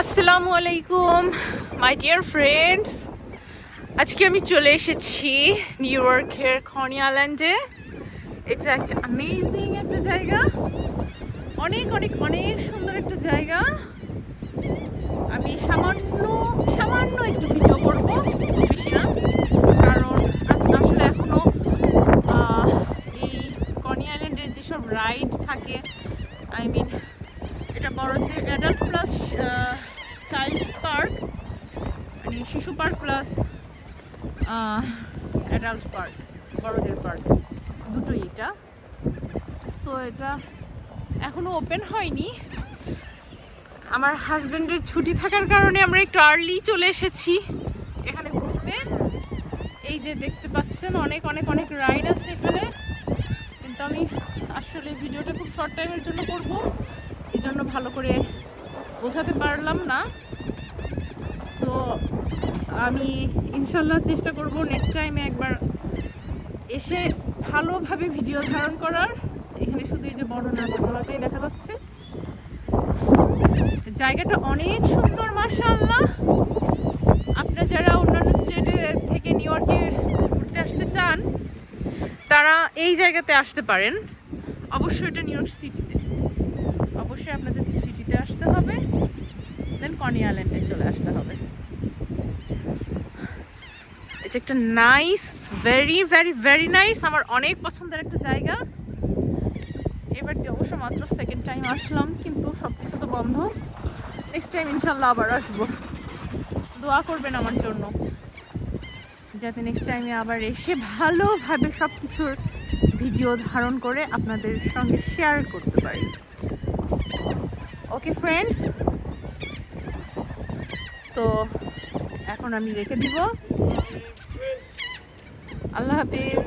আসসালামু আলাইকুম my dear friends. আজকে আমি চলে এসেছি নিউ ইয়র্কের কনি আইল্যান্ডে। এটা একটা অ্যামেজিং একটা জায়গা, অনেক অনেক অনেক সুন্দর একটা জায়গা। আমি সামান্য সামান্য একটু ভিডিও করবো, বেশি না, কারণ আসলে এখনো এই কনি আইল্যান্ডের যেসব রাইড থাকে, আই মিন এটা বড়দের অ্যাডাল্ট প্লাস চাইল্ড পার্ক, মানে শিশু পার্ক প্লাস অ্যাডাল্ট পার্ক, বড়দের পার্ক দুটোই এটা। সো এটা এখনও ওপেন হয়নি। আমার হাজব্যান্ডের ছুটি থাকার কারণে আমরা একটু আর্লি চলে এসেছি এখানে ঘুরতে। এই যে দেখতে পাচ্ছেন অনেক অনেক অনেক রাইড আছে এখানে, কিন্তু আমি আসলে ভিডিওটা খুব শর্ট টাইমের জন্য করব, এই জন্য ভালো করে বোঝাতে পারলাম না। সো আমি ইনশাল্লাহ চেষ্টা করব নেক্সট টাইমে একবার এসে ভালোভাবে ভিডিও ধারণ করার। এখানে শুধু এই যে বড় নাগরদোলাটাই দেখা যাচ্ছে। জায়গাটা অনেক সুন্দর মাশাআল্লাহ। আপনারা যারা অন্যান্য স্টেটে থেকে নিউ ইয়র্কে ঘুরতে আসতে চান তারা এই জায়গাতে আসতে পারেন। অবশ্যই এটা নিউ ইয়র্ক সিটিতে, অবশ্যই আপনাদের সিটিতে আসতে হবে, দেন কনি আইল্যান্ডে চলে আসতে হবে। এটা একটা nice, very very very nice, আমার অনেক পছন্দের একটা জায়গা। এবার দিয়ে অবশ্য মাত্র সেকেন্ড টাইম আসলাম, কিন্তু সব কিছু তো বন্ধ। নেক্সট টাইম ইনশাল্লাহ আবার আসবো। দোয়া করবেন আমার জন্য যাতে নেক্সট টাইমে আবার এসে ভালোভাবে সব কিছুর ভিডিও ধারণ করে আপনাদের সঙ্গে শেয়ার করতে পারি। ওকে ফ্রেন্ডস, তো এখন আমি রেখে দিব। আল্লাহ হাফিজ।